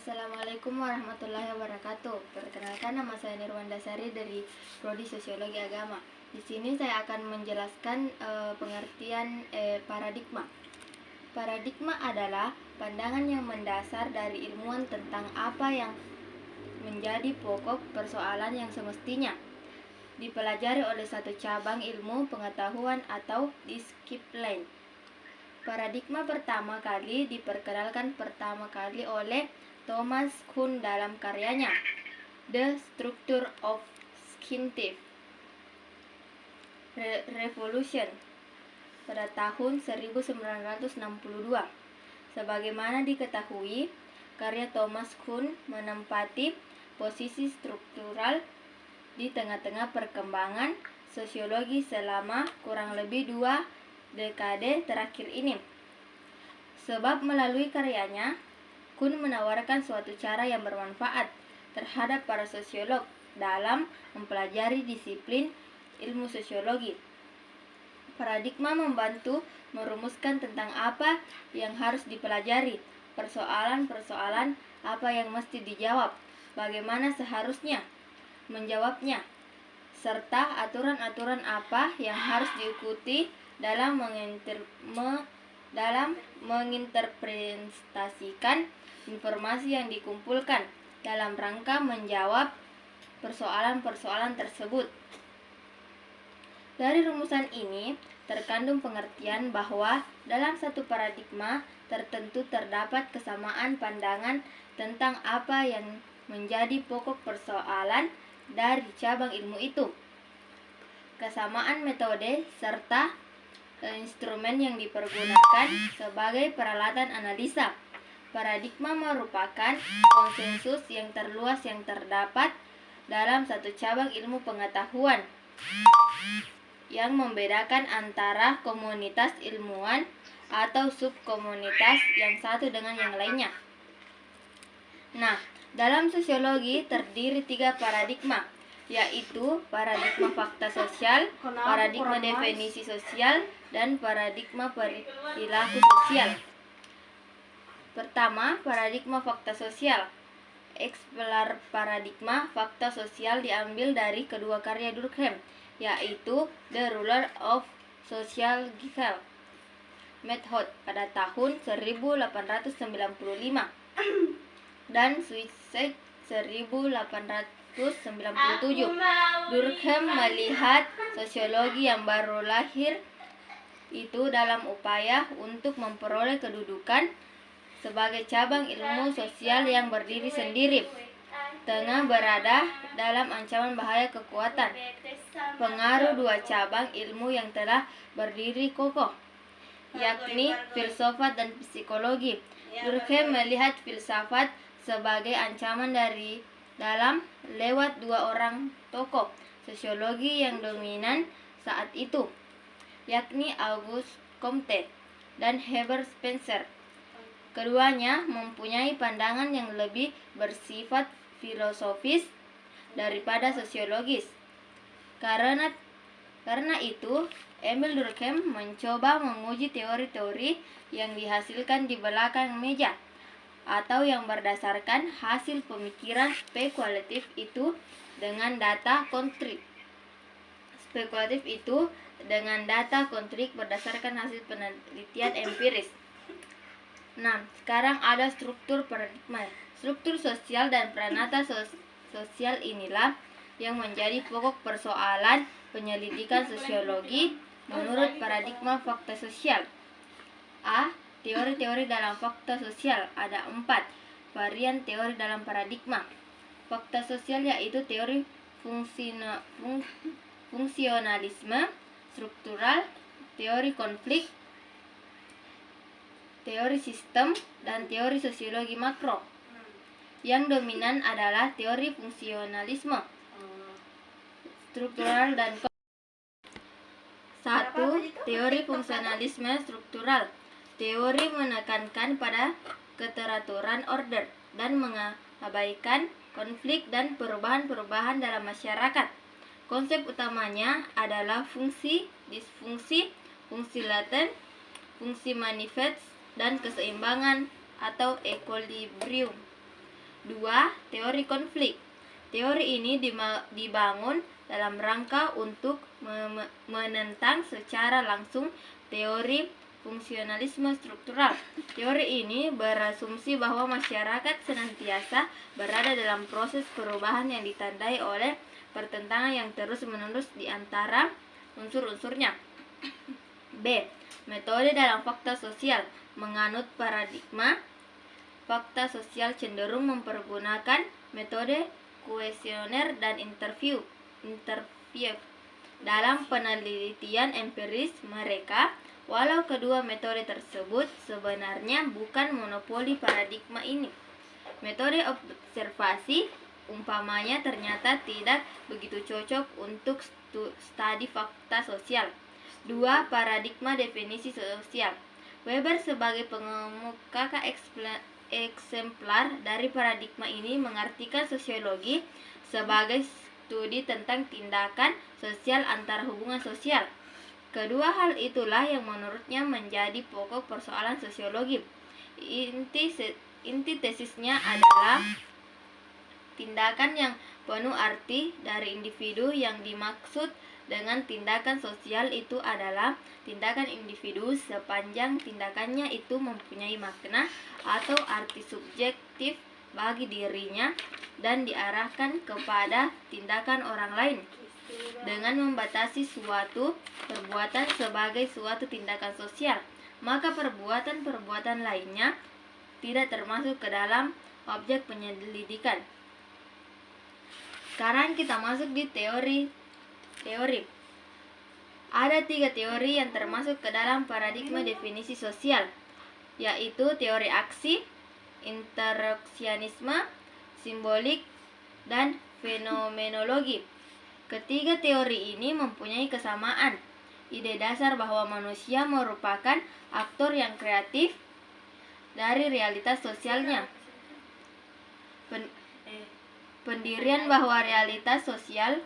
Assalamualaikum warahmatullahi wabarakatuh. Perkenalkan, nama saya Nirwanda Sari dari Prodi Sosiologi Agama. Di sini saya akan menjelaskan pengertian paradigma. Paradigma adalah pandangan yang mendasar dari ilmuwan tentang apa yang menjadi pokok persoalan yang semestinya dipelajari oleh satu cabang ilmu pengetahuan atau disiplin. Paradigma pertama kali diperkenalkan oleh Thomas Kuhn dalam karyanya The Structure of Scientific Revolution pada tahun 1962. Sebagaimana diketahui, karya Thomas Kuhn menempati posisi struktural di tengah-tengah perkembangan sosiologi selama kurang lebih 2 dekade terakhir ini. Sebab melalui karyanya, Kuhn menawarkan suatu cara yang bermanfaat terhadap para sosiolog dalam mempelajari disiplin ilmu sosiologi. Paradigma membantu merumuskan tentang apa yang harus dipelajari, persoalan-persoalan apa yang mesti dijawab, bagaimana seharusnya menjawabnya, serta aturan-aturan apa yang harus diikuti dalam menginterpretasikan informasi yang dikumpulkan dalam rangka menjawab persoalan-persoalan tersebut. Dari rumusan ini terkandung pengertian bahwa dalam satu paradigma tertentu terdapat kesamaan pandangan tentang apa yang menjadi pokok persoalan dari cabang ilmu itu, kesamaan metode serta instrumen yang dipergunakan sebagai peralatan analisa. Paradigma merupakan konsensus yang terluas yang terdapat dalam satu cabang ilmu pengetahuan yang membedakan antara komunitas ilmuwan atau subkomunitas yang satu dengan yang lainnya. Nah, dalam sosiologi terdiri 3 paradigma, yaitu paradigma fakta sosial, paradigma definisi sosial, dan paradigma perilaku sosial. Pertama, paradigma fakta sosial. Eksemplar paradigma fakta sosial diambil dari kedua karya Durkheim, yaitu The Ruler of Sociological Method pada tahun 1895 dan Suicide 1897. Durkheim melihat sosiologi yang baru lahir itu dalam upaya untuk memperoleh kedudukan sebagai cabang ilmu sosial yang berdiri sendiri, tengah berada dalam ancaman bahaya kekuatan pengaruh 2 cabang ilmu yang telah berdiri kokoh, yakni filsafat dan psikologi. Durkheim melihat filsafat sebagai ancaman dari dalam lewat 2 orang tokoh sosiologi yang dominan saat itu, yakni Auguste Comte dan Herbert Spencer. Keduanya mempunyai pandangan yang lebih bersifat filosofis daripada sosiologis. Karena itu, Emil Durkheim mencoba menguji teori-teori yang dihasilkan di belakang meja atau yang berdasarkan hasil pemikiran spekulatif itu dengan data konkret. Berdasarkan hasil penelitian empiris. Nah, sekarang ada struktur paradigma. Struktur sosial dan peranata sosial inilah yang menjadi pokok persoalan penyelidikan sosiologi menurut paradigma fakta sosial. A. Teori-teori dalam fakta sosial. Ada 4 varian teori dalam paradigma fakta sosial, yaitu teori fungsionalisme struktural, teori konflik, teori sistem, dan teori sosiologi makro. Yang dominan adalah teori fungsionalisme struktural dan 1. Teori fungsionalisme struktural. Teori menekankan pada keteraturan order dan mengabaikan konflik dan perubahan-perubahan dalam masyarakat. Konsep utamanya adalah fungsi, disfungsi, fungsi laten, fungsi manifest, dan keseimbangan atau equilibrium. 2. Teori konflik. Teori ini dibangun dalam rangka untuk menentang secara langsung teori fungsionalisme struktural. Teori ini berasumsi bahwa masyarakat senantiasa berada dalam proses perubahan yang ditandai oleh pertentangan yang terus-menerus di antara unsur-unsurnya. B. Metode dalam fakta sosial. Menganut paradigma fakta sosial cenderung mempergunakan metode kuesioner dan interview dalam penelitian empiris mereka. Walau kedua metode tersebut sebenarnya bukan monopoli paradigma ini. Metode observasi umpamanya ternyata tidak begitu cocok untuk studi fakta sosial. 2. Paradigma definisi sosial. Weber sebagai pengemuka eksemplar dari paradigma ini mengartikan sosiologi sebagai studi tentang tindakan sosial antara hubungan sosial. Kedua hal itulah yang menurutnya menjadi pokok persoalan sosiologi. Inti tesisnya adalah tindakan yang penuh arti dari individu. Yang dimaksud dengan tindakan sosial itu adalah tindakan individu sepanjang tindakannya itu mempunyai makna atau arti subjektif bagi dirinya dan diarahkan kepada tindakan orang lain. Dengan membatasi suatu perbuatan sebagai suatu tindakan sosial, maka perbuatan-perbuatan lainnya tidak termasuk ke dalam objek penyelidikan. Sekarang kita masuk di teori. Ada 3 teori yang termasuk ke dalam paradigma definisi sosial, yaitu teori aksi, interaksionisme, simbolik, dan fenomenologi. Ketiga teori ini mempunyai kesamaan ide dasar bahwa manusia merupakan aktor yang kreatif dari realitas sosialnya. Pendirian bahwa realitas sosial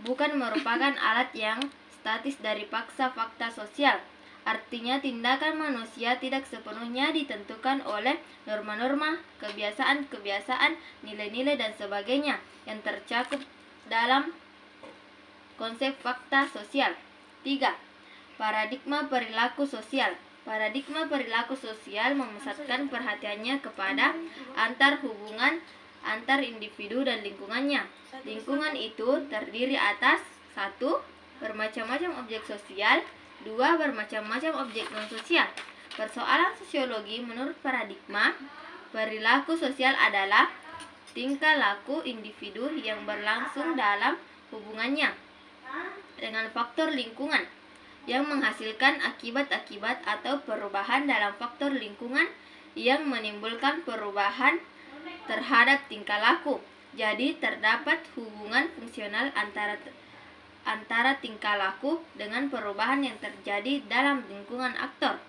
bukan merupakan alat yang statis dari paksa fakta sosial. Artinya tindakan manusia tidak sepenuhnya ditentukan oleh norma-norma, kebiasaan-kebiasaan, nilai-nilai dan sebagainya yang tercakup dalam konsep fakta sosial. 3. Paradigma perilaku sosial. Paradigma perilaku sosial memusatkan perhatiannya kepada hubungan antar individu dan lingkungannya. Lingkungan itu terdiri atas 1. Bermacam-macam objek sosial. 2. Bermacam-macam objek non-sosial. Persoalan sosiologi menurut paradigma perilaku sosial adalah tingkah laku individu yang berlangsung dalam hubungannya dengan faktor lingkungan yang menghasilkan akibat-akibat atau perubahan dalam faktor lingkungan yang menimbulkan perubahan terhadap tingkah laku. Jadi terdapat hubungan fungsional antara tingkah laku dengan perubahan yang terjadi dalam lingkungan aktor.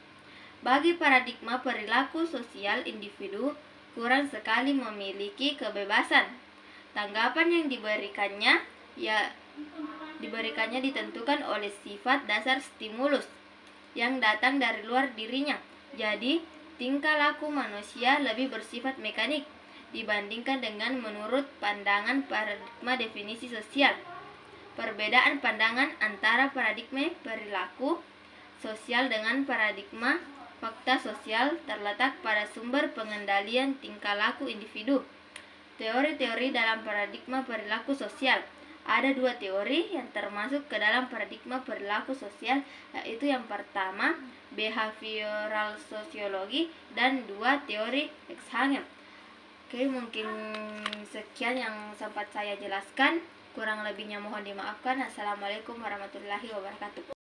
Bagi paradigma perilaku sosial, individu kurang sekali memiliki kebebasan. Tanggapan yang diberikannya ditentukan oleh sifat dasar stimulus yang datang dari luar dirinya. Jadi, tingkah laku manusia lebih bersifat mekanik dibandingkan dengan menurut pandangan paradigma definisi sosial. Perbedaan pandangan antara paradigma perilaku sosial dengan paradigma fakta sosial terletak pada sumber pengendalian tingkah laku individu. Teori-teori dalam paradigma perilaku sosial. Ada 2 teori yang termasuk ke dalam paradigma perilaku sosial, yaitu yang pertama behavioral sociology dan 2 teori Exhagen. Oke, mungkin sekian yang sempat saya jelaskan. Kurang lebihnya mohon dimaafkan. Assalamualaikum warahmatullahi wabarakatuh.